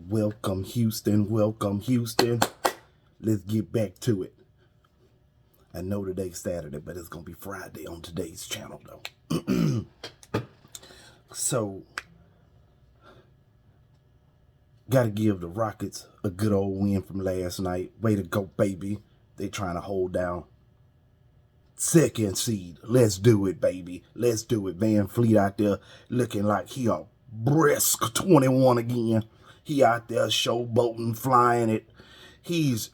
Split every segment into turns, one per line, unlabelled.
Welcome, Houston. Welcome, Houston. Let's get back to it. I know today's Saturday, but it's going to be Friday on today's channel, though. So, got to give the Rockets a good old win from last night. Way to go, baby. They trying to hold down second seed. Let's do it, baby. Let's do it. Van Fleet out there looking like he a brisk 21 again. He out there showboating, flying it. He's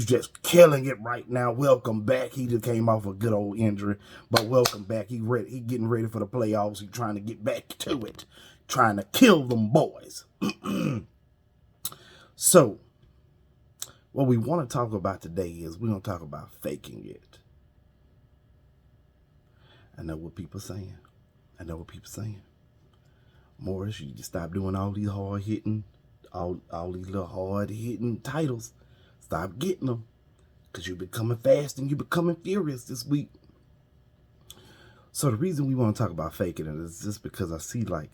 just killing it right now. Welcome back. He just came off a good old injury, but welcome back. He getting ready for the playoffs. He trying to get back to it, trying to kill them boys. So, what we want to talk about today is we're going to talk about faking it. I know what people saying. Morris, you just stop doing all these hard-hitting, all these little hard-hitting titles. Stop getting them, because you're becoming fast and you're becoming furious this week. So the reason we want to talk about faking it is just because I see, like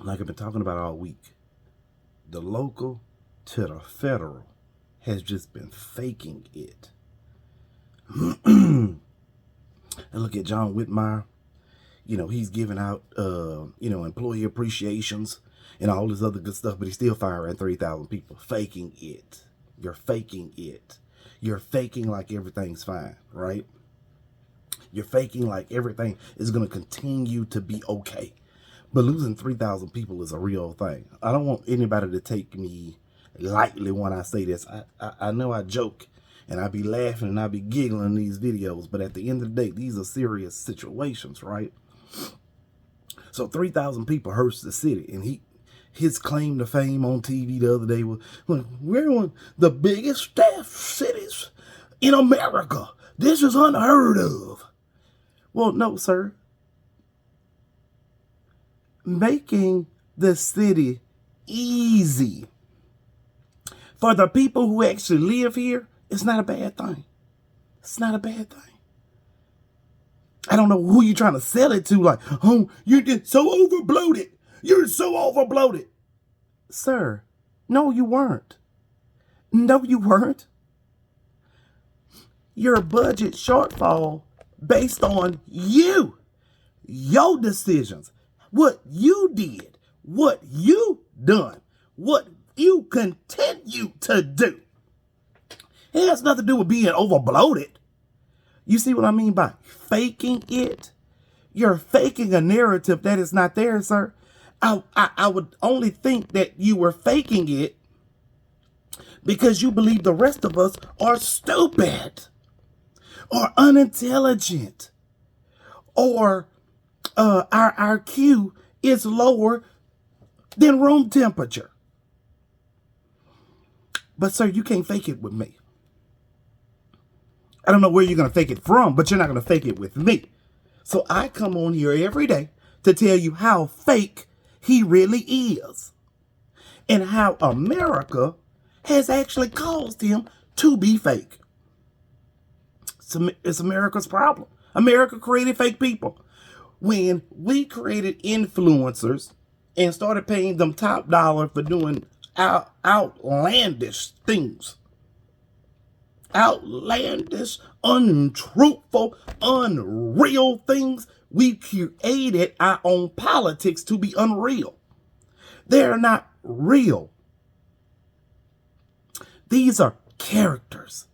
I've been talking about all week, the local to the federal has just been faking it. And look at John Whitmire. You know, he's giving out, employee appreciations and all this other good stuff, but he's still firing 3,000 people. Faking it. You're faking it. You're faking like everything's fine, right? You're faking like everything is going to continue to be okay. But losing 3,000 people is a real thing. I don't want anybody to take me lightly when I say this. I know I joke and I be laughing and I be giggling in these videos, but at the end of the day, these are serious situations, right? So 3,000 people hurts the city, and his claim to fame on TV the other day was, we're one of the biggest staff cities in America. This is unheard of. Well, no, sir. Making the city easy for the people who actually live here, it's not a bad thing. It's not a bad thing. I don't know who you're trying to sell it to. Like, oh, you're just so overbloated. You're so overbloated. Sir, no, you weren't. No, you weren't. Your budget shortfall based on you, your decisions, what you did, what you done, what you continue to do. It has nothing to do with being overbloated. You see what I mean by faking it? You're faking a narrative that is not there, sir. I would only think that you were faking it because you believe the rest of us are stupid or unintelligent or our IQ is lower than room temperature. But, sir, you can't fake it with me. I don't know where you're going to fake it from, but you're not going to fake it with me. So I come on here every day to tell you how fake he really is and how America has actually caused him to be fake. It's America's problem. America created fake people. When we created influencers and started paying them top dollar for doing outlandish things, outlandish, untruthful, unreal things, we created our own politics to be unreal. They're not real. These are characters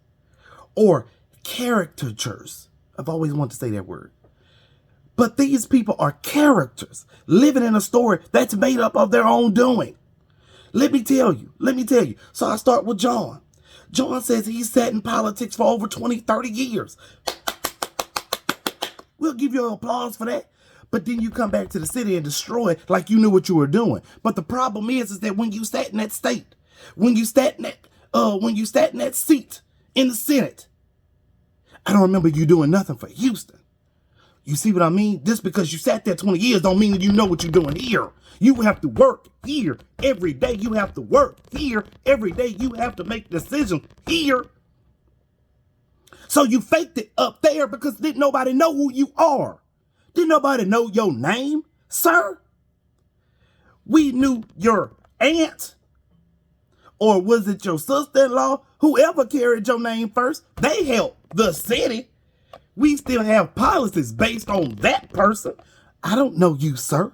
or caricatures. I've always wanted to say that word. But these people are characters living in a story that's made up of their own doing. Let me tell you. So I start with John. John says he's sat in politics for over 20, 30 years. We'll give you an applause for that. But then you come back to the city and destroy it like you knew what you were doing. But the problem is that when you sat in that state, when you sat in that seat in the Senate, I don't remember you doing nothing for Houston. You see what I mean? Just because you sat there 20 years don't mean that you know what you're doing here. You have to work here every day. You have to work here every day. You have to make decisions here. So you faked it up there because didn't nobody know who you are. Didn't nobody know your name, sir? We knew your aunt, or was it your sister-in-law? Whoever carried your name first, they helped the city. We still have policies based on that person. I don't know you, sir.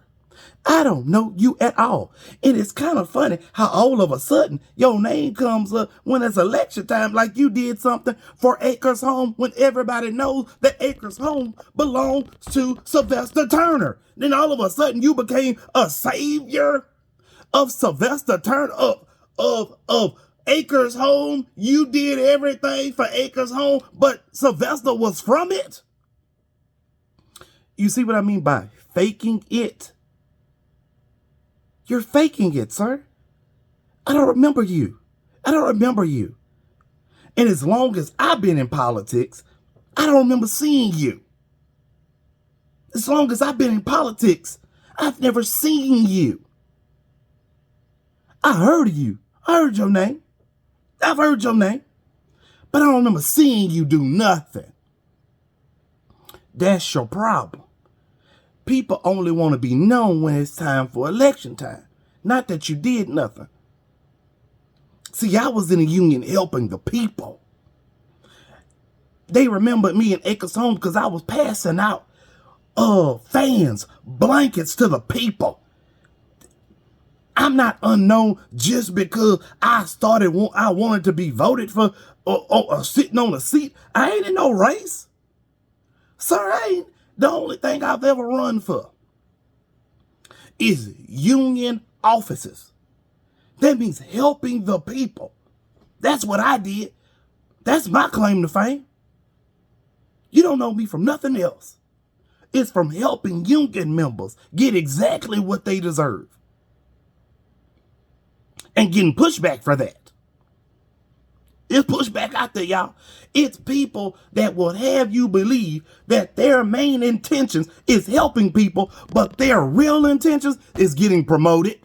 I don't know you at all. And it's kind of funny how all of a sudden your name comes up when it's election time, like you did something for Acres Home when everybody knows that Acres Home belongs to Sylvester Turner. Then all of a sudden you became a savior of Sylvester Turner, of Acres Home. You did everything for Acres Home, but Sylvester was from it. You see what I mean by faking it? You're faking it, sir. I don't remember you. I don't remember you. And as long as I've been in politics, I don't remember seeing you. As long as I've been in politics, I've never seen you. I heard of you. I heard your name. I've heard your name. But I don't remember seeing you do nothing. That's your problem. People only want to be known when it's time for election time. Not that you did nothing. See, I was in a union helping the people. They remembered me in Acres Home because I was passing out fans, blankets to the people. I'm not unknown just because I wanted to be voted for or sitting on a seat. I ain't in no race. Sir, I ain't. The only thing I've ever run for is union offices. That means helping the people. That's what I did. That's my claim to fame. You don't know me from nothing else. It's from helping union members get exactly what they deserve. And getting pushback for that. It's pushback out there, y'all. It's people that will have you believe that their main intentions is helping people, but their real intentions is getting promoted.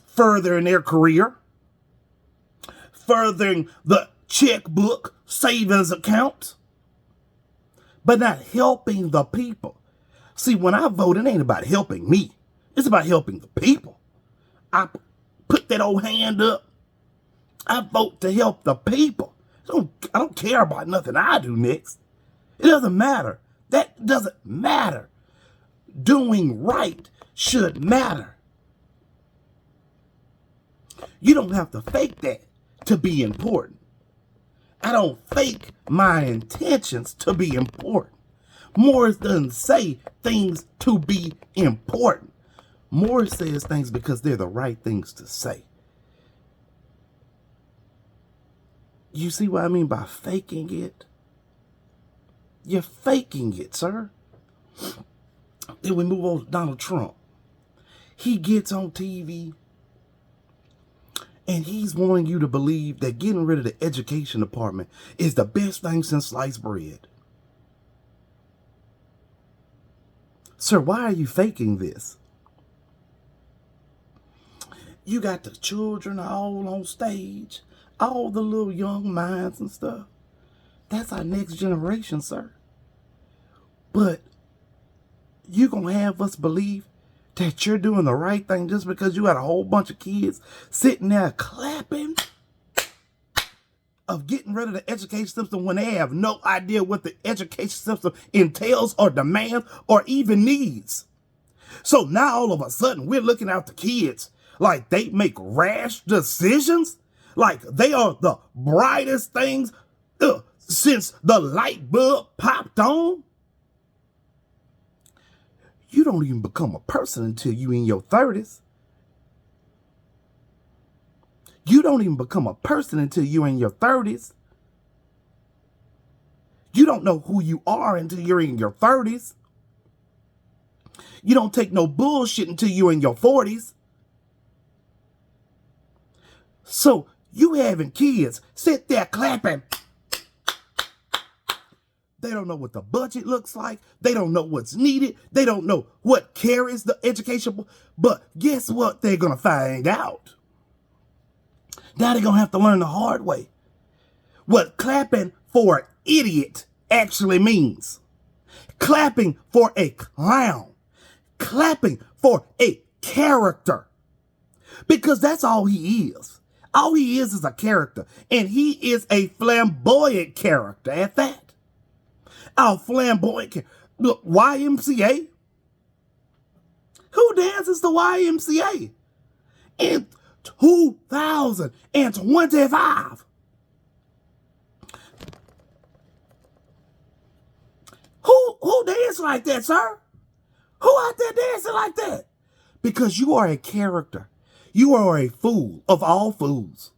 Furthering their career. Furthering the checkbook savings account. But not helping the people. See, when I vote, it ain't about helping me. It's about helping the people. I put that old hand up. I vote to help the people. I don't care about nothing I do next. It doesn't matter. That doesn't matter. Doing right should matter. You don't have to fake that to be important. I don't fake my intentions to be important. Morris doesn't say things to be important. Morris says things because they're the right things to say. You see what I mean by faking it? You're faking it, sir. Then we move on to Donald Trump. He gets on TV and he's wanting you to believe that getting rid of the education department is the best thing since sliced bread. Sir, why are you faking this? You got the children all on stage, all the little young minds and stuff. That's our next generation, sir. But you gonna have us believe that you're doing the right thing just because you got a whole bunch of kids sitting there clapping of getting rid of the education system when they have no idea what the education system entails or demands or even needs. So now all of a sudden we're looking at the kids like they make rash decisions, like they are the brightest things since the light bulb popped on. You don't even become a person until you in your 30s. You don't even become a person until you're in your 30s. You don't know who you are until you're in your 30s. You don't take no bullshit until you're in your 40s. So you having kids sit there clapping. They don't know what the budget looks like. They don't know what's needed. They don't know what carries the education. But guess what they're going to find out? Now they're going to have to learn the hard way what clapping for an idiot actually means. clapping for a clown, clapping for a character, because that's all he is. All he is a character, and he is a flamboyant character at that. A flamboyant character. Look, YMCA. Who dances the YMCA in 2025? Who dance like that, sir? Who out there dancing like that? Because you are a character. You are a fool of all fools.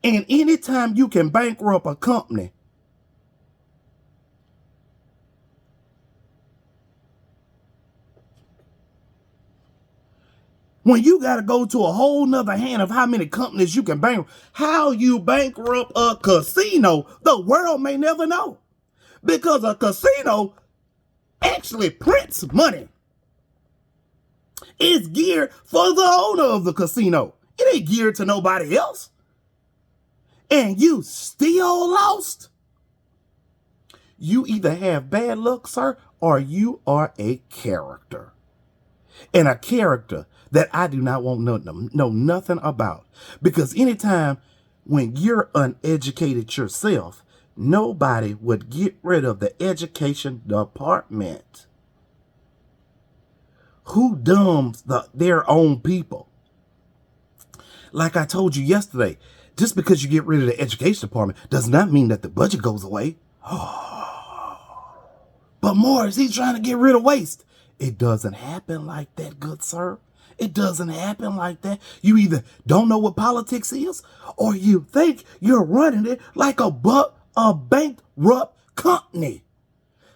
And anytime you can bankrupt a company, when you got to go to a whole nother hand of how many companies you can bankrupt, how you bankrupt a casino, the world may never know. Because a casino actually prints money. It's geared for the owner of the casino. It ain't geared to nobody else. And you still lost. You either have bad luck, sir, or you are a character. And a character that I do not want to know nothing about. Because anytime when you're uneducated yourself, nobody would get rid of the education department. Who dumbs their own people? Like I told you yesterday, just because you get rid of the education department does not mean that the budget goes away. But Morris, he's trying to get rid of waste. It doesn't happen like that, good sir. It doesn't happen like that. You either don't know what politics is, or you think you're running it like a bankrupt company,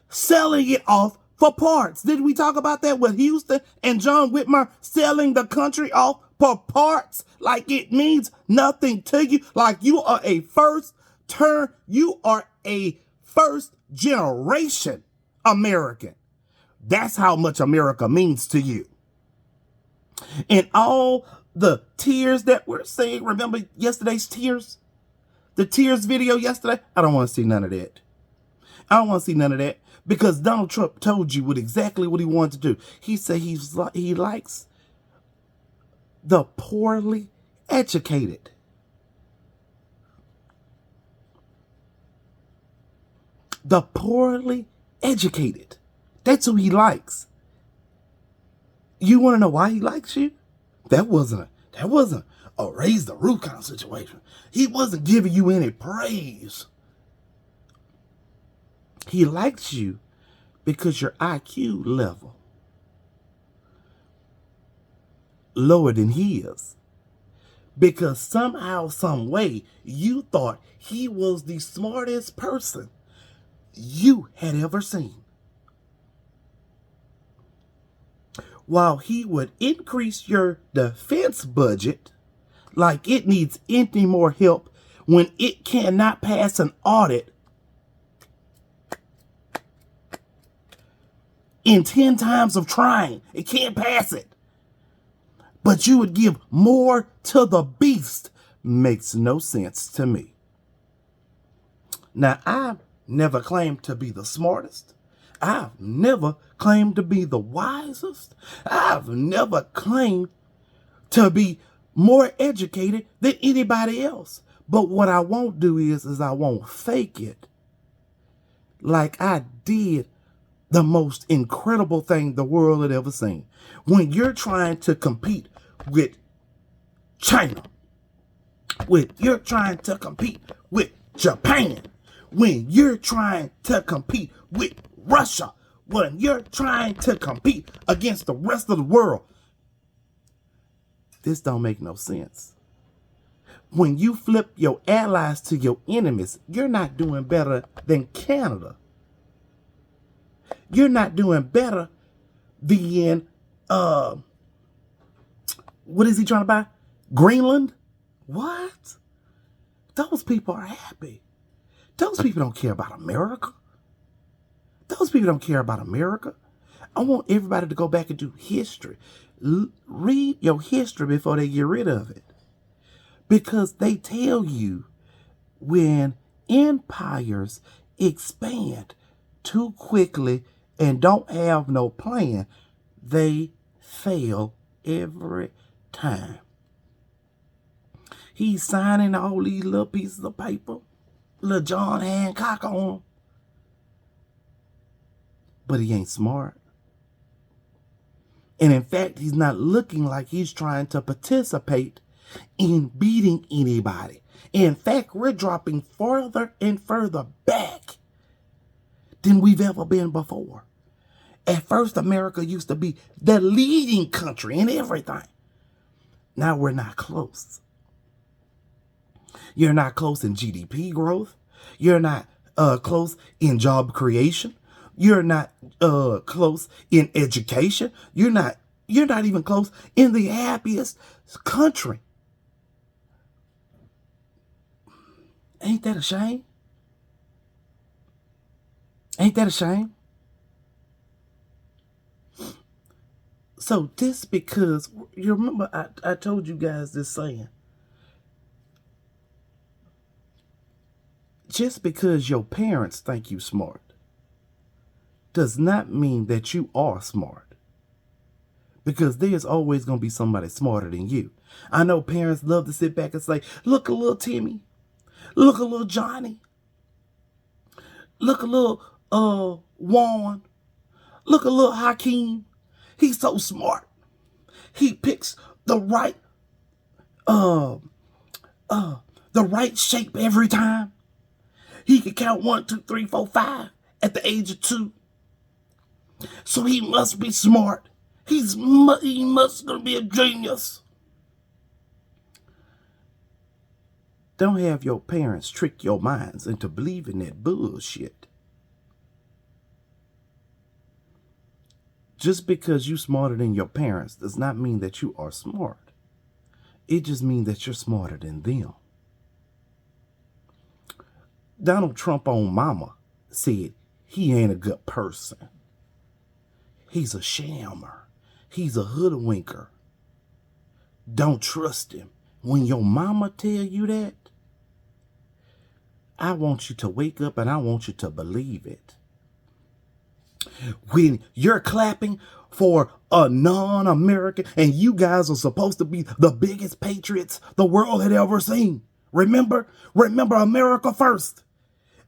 selling it off for parts. Did we talk about that with Houston and John Whitmer selling the country off for parts? Like it means nothing to you. Like you are a first generation American. That's how much America means to you. And all the tears that we're seeing, remember yesterday's tears? The tears video yesterday? I don't want to see none of that. I don't want to see none of that, because Donald Trump told you exactly what he wanted to do. He said he likes the poorly educated. The poorly educated. That's who he likes. You want to know why he likes you? That wasn't a raise the roof kind of situation. He wasn't giving you any praise. He likes you because your IQ level lower than his. Because somehow, some way, you thought he was the smartest person you had ever seen. While he would increase your defense budget like it needs any more help when it cannot pass an audit in 10 times of trying. It can't pass it. But you would give more to the beast. Makes no sense to me. Now, I've never claimed to be the smartest. I've never claimed to be the wisest. I've never claimed to be more educated than anybody else. But what I won't do is I won't fake it. Like I did the most incredible thing the world had ever seen. When you're trying to compete with China, when you're trying to compete with Japan, when you're trying to compete with Russia, when you're trying to compete against the rest of the world, this don't make no sense. When you flip your allies to your enemies, you're not doing better than Canada. You're not doing better than, what is he trying to buy? Greenland? What? Those people are happy. Those people don't care about America. Those people don't care about America. I want everybody to go back and do history. Read your history before they get rid of it. Because they tell you when empires expand, too quickly and don't have no plan, they fail every time. He's signing all these little pieces of paper, little John Hancock on them, but he ain't smart. And in fact, he's not looking like he's trying to participate in beating anybody. In fact, we're dropping further and further back than we've ever been before. At first, America used to be the leading country in everything. Now we're not close. You're not close in GDP growth. You're not close in job creation. You're not close in education. You're not even close in the happiest country. Ain't that a shame? Ain't that a shame? So just because, you remember I told you guys this saying, just because your parents think you smart does not mean that you are smart. Because there's always going to be somebody smarter than you. I know parents love to sit back and say, look a little Timmy, look a little Johnny, look a little Juan, look a little Hakeem. He's so smart. He picks the right shape every time. He can count 1, 2, 3, 4, 5 at the age of 2. So he must be smart. He must be a genius. Don't have your parents trick your minds into believing that bullshit. Just because you're smarter than your parents does not mean that you are smart. It just means that you're smarter than them. Donald Trump on mama said he ain't a good person. He's a shammer. He's a hoodwinker. Don't trust him. When your mama tell you that, I want you to wake up and I want you to believe it. When you're clapping for a non-American and you guys are supposed to be the biggest patriots the world had ever seen. Remember America first.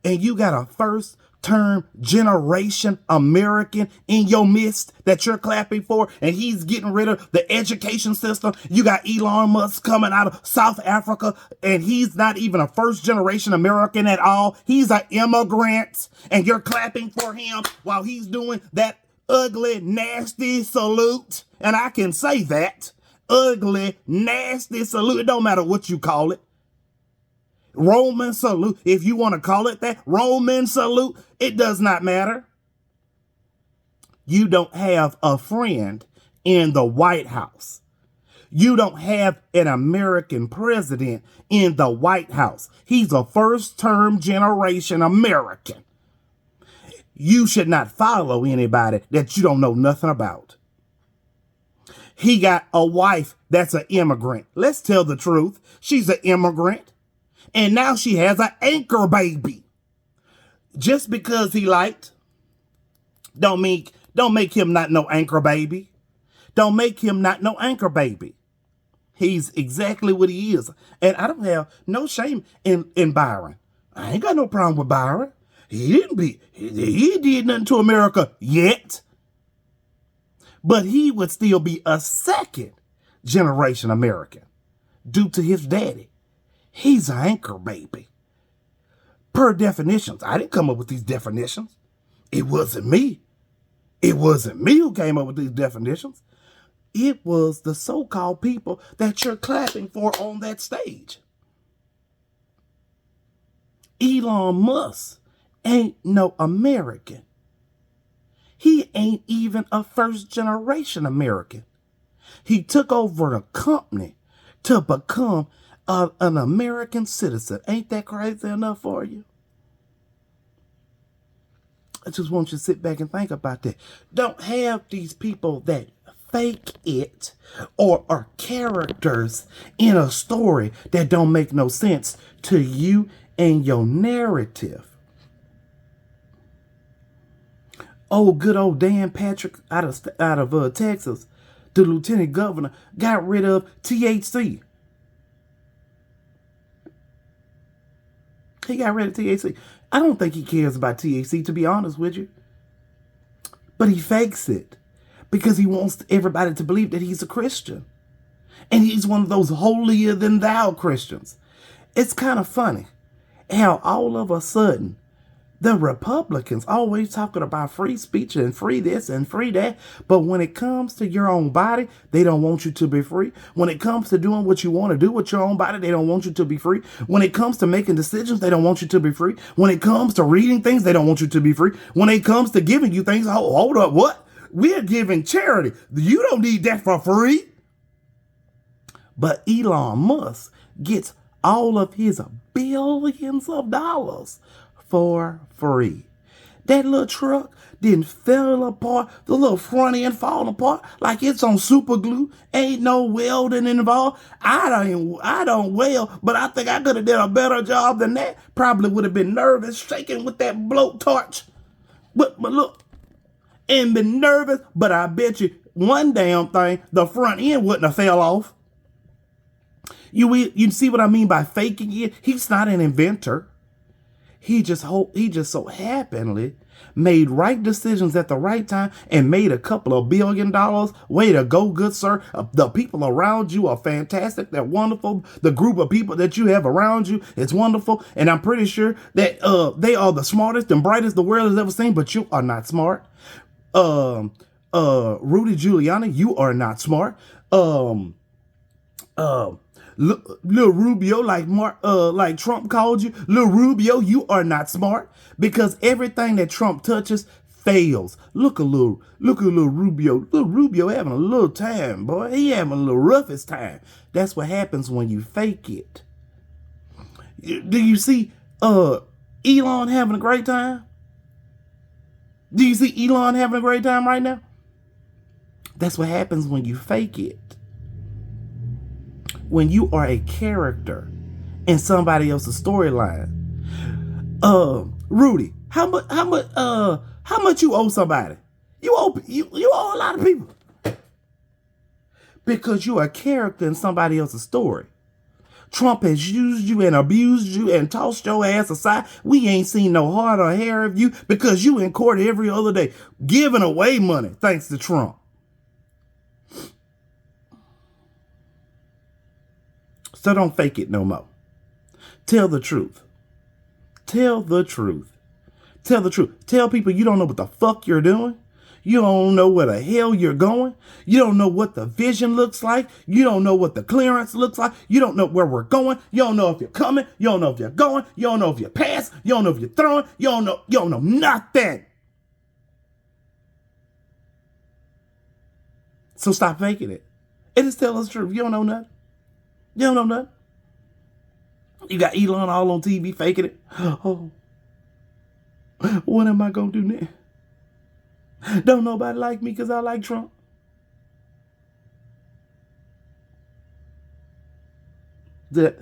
And you got a first-term generation American in your midst that you're clapping for, and he's getting rid of the education system. You got Elon Musk coming out of South Africa, and he's not even a first-generation American at all. He's an immigrant, and you're clapping for him while he's doing that ugly, nasty salute. And I can say that. Ugly, nasty salute. It don't matter what you call it. Roman salute, if you want to call it that, Roman salute, it does not matter. You don't have a friend in the White House. You don't have an American president in the White House. He's a first-term generation American. You should not follow anybody that you don't know nothing about. He got a wife that's an immigrant. Let's tell the truth. She's an immigrant. And now she has an anchor baby. Just because he liked, don't make him not no anchor baby. Don't make him not no anchor baby. He's exactly what he is. And I don't have no shame in Byron. I ain't got no problem with Byron. He did nothing to America yet. But he would still be a second generation American due to his daddy. He's an anchor baby. Per definitions. I didn't come up with these definitions. It wasn't me. It wasn't me who came up with these definitions. It was the so-called people that you're clapping for on that stage. Elon Musk ain't no American. He ain't even a first-generation American. He took over a company to become an American citizen. Ain't that crazy enough for you? I just want you to sit back and think about that. Don't have these people that fake it or are characters in a story that don't make no sense to you and your narrative. Oh, good old Dan Patrick out of Texas, the lieutenant governor, got rid of THC. He got rid of THC. I don't think he cares about THC, to be honest with you. But he fakes it because he wants everybody to believe that he's a Christian. And he's one of those holier than thou Christians. It's kind of funny how all of a sudden the Republicans always talking about free speech and free this and free that. But when it comes to your own body, they don't want you to be free. When it comes to doing what you want to do with your own body, they don't want you to be free. When it comes to making decisions, they don't want you to be free. When it comes to reading things, they don't want you to be free. When it comes to giving you things, hold up, what? We're giving charity. You don't need that for free. But Elon Musk gets all of his billions of dollars for free. That little truck didn't fall apart. The little front end falling apart like it's on super glue. Ain't no welding involved. I don't weld, but I think I could have done a better job than that. Probably would have been nervous, shaking with that blowtorch. But look, and been nervous. But I bet you one damn thing, the front end wouldn't have fell off. You see what I mean by faking it? He's not an inventor. He just so happily made right decisions at the right time and made a couple of $1 billion. Way to go, good sir. The people around you are fantastic. They're wonderful. The group of people that you have around you is wonderful. And I'm pretty sure that they are the smartest and brightest the world has ever seen, but you are not smart. Rudy Giuliani, you are not smart. Lil Rubio, like Trump called you, Lil Rubio, you are not smart because everything that Trump touches fails. Look at Lil Rubio. Lil Rubio having a little time, boy. He having a little roughest time. That's what happens when you fake it. Do you see Elon having a great time? Do you see Elon having a great time right now? That's what happens when you fake it. When you are a character in somebody else's storyline. Rudy, how much you owe somebody? You owe a lot of people. Because you are a character in somebody else's story. Trump has used you and abused you and tossed your ass aside. We ain't seen no heart or hair of you because you in court every other day giving away money thanks to Trump. So don't fake it no more. Tell the truth. Tell the truth. Tell the truth. Tell people you don't know what the fuck you're doing. You don't know where the hell you're going. You don't know what the vision looks like. You don't know what the clearance looks like. You don't know where we're going. You don't know if you're coming. You don't know if you're going. You don't know if you're past. You don't know if you're throwing. You don't know nothing. So stop faking it. And just tell us the truth. You don't know nothing. You don't know nothing. You got Elon all on TV faking it. Oh, what am I going to do now? Don't nobody like me because I like Trump. Hold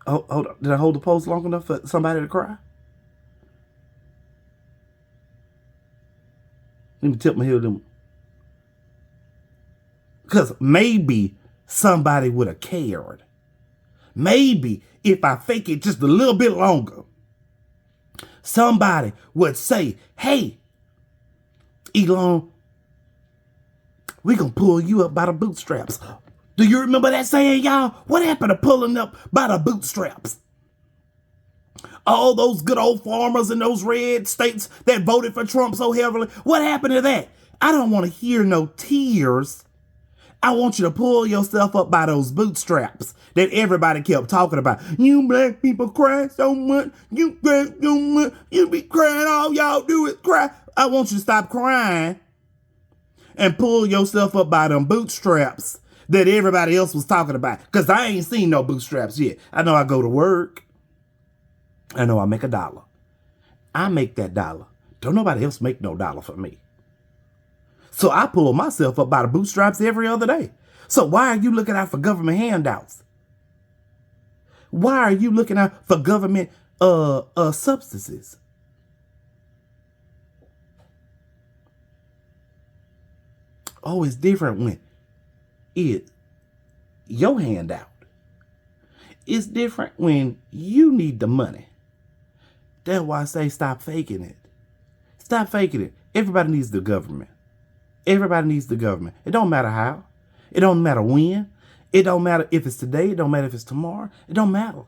on. Did I hold the post long enough for somebody to cry? Let me tip my heel to them. Because maybe somebody would have cared. Maybe if I fake it just a little bit longer, somebody would say, hey, Elon, we gonna pull you up by the bootstraps. Do you remember that saying, y'all? What happened to pulling up by the bootstraps? All those good old farmers in those red states that voted for Trump so heavily, what happened to that? I don't want to hear no tears. I want you to pull yourself up by those bootstraps that everybody kept talking about. You black people cry so much. You cry so much. You be crying. All y'all do is cry. I want you to stop crying and pull yourself up by them bootstraps that everybody else was talking about. Because I ain't seen no bootstraps yet. I know I go to work. I know I make $1. I make that $1. Don't nobody else make no $1 for me. So I pull myself up by the bootstraps every other day. So why are you looking out for government handouts? Why are you looking out for government substances? Oh, it's different when it's your handout. It's different when you need the money. That's why I say stop faking it. Stop faking it. Everybody needs the government. Everybody needs the government. It don't matter how. It don't matter when. It don't matter if it's today. It don't matter if it's tomorrow. It don't matter.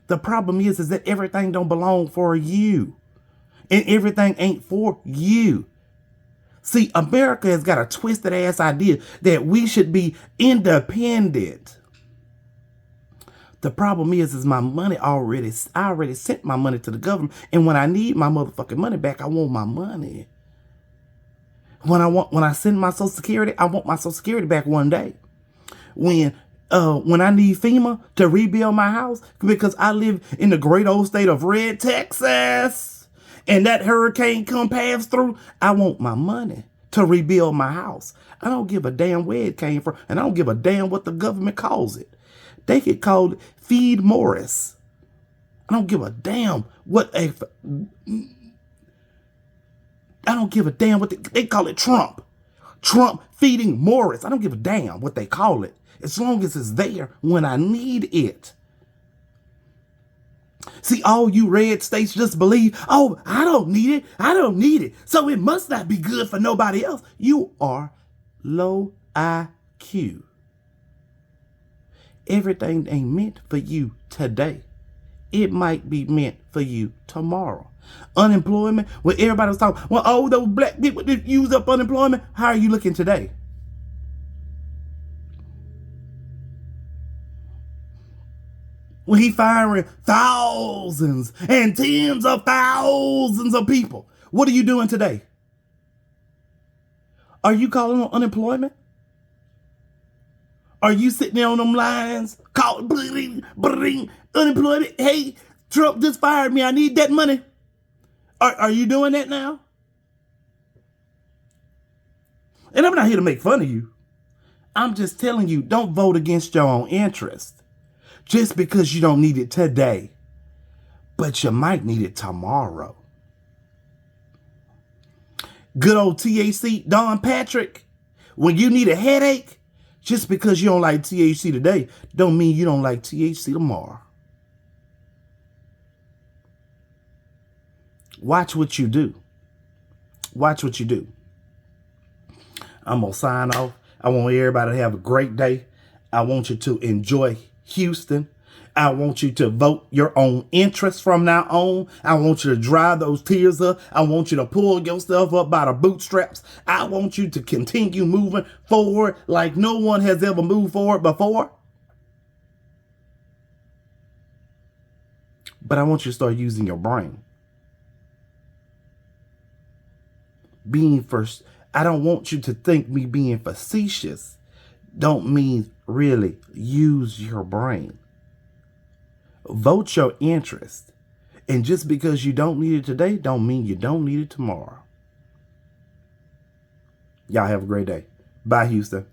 The problem is that everything don't belong for you. And everything ain't for you. See, America has got a twisted ass idea that we should be independent. The problem is my money I already sent my money to the government. And when I need my motherfucking money back, I want my money. When I send my Social Security, I want my Social Security back one day. When I need FEMA to rebuild my house because I live in the great old state of Red, Texas, and that hurricane come pass through, I want my money to rebuild my house. I don't give a damn where it came from, and I don't give a damn what the government calls it. They could call it Feed Morris. I don't give a damn what I don't give a damn what they call it. Trump feeding Morris. I don't give a damn what they call it, as long as it's there when I need it. See, all you red states just believe, oh, I don't need it. I don't need it. So it must not be good for nobody else. You are low IQ. Everything ain't meant for you today. It might be meant for you tomorrow. Unemployment, when everybody was talking, well, oh, those black people that use up unemployment, how are you looking today? When he firing thousands and tens of thousands of people, what are you doing today? Are you calling on unemployment? Are you sitting there on them lines, calling, unemployment? Hey, Trump just fired me. I need that money. Are you doing that now? And I'm not here to make fun of you. I'm just telling you, don't vote against your own interest. Just because you don't need it today, but you might need it tomorrow. Good old THC, Don Patrick, when you need a headache, just because you don't like THC today, don't mean you don't like THC tomorrow. Watch what you do. Watch what you do. I'm going to sign off. I want everybody to have a great day. I want you to enjoy Houston. I want you to vote your own interests from now on. I want you to dry those tears up. I want you to pull yourself up by the bootstraps. I want you to continue moving forward like no one has ever moved forward before. But I want you to start using your brain. I don't want you to think me being facetious don't mean really use your brain. Vote your interest. And just because you don't need it today, don't mean you don't need it tomorrow. Y'all have a great day. Bye, Houston.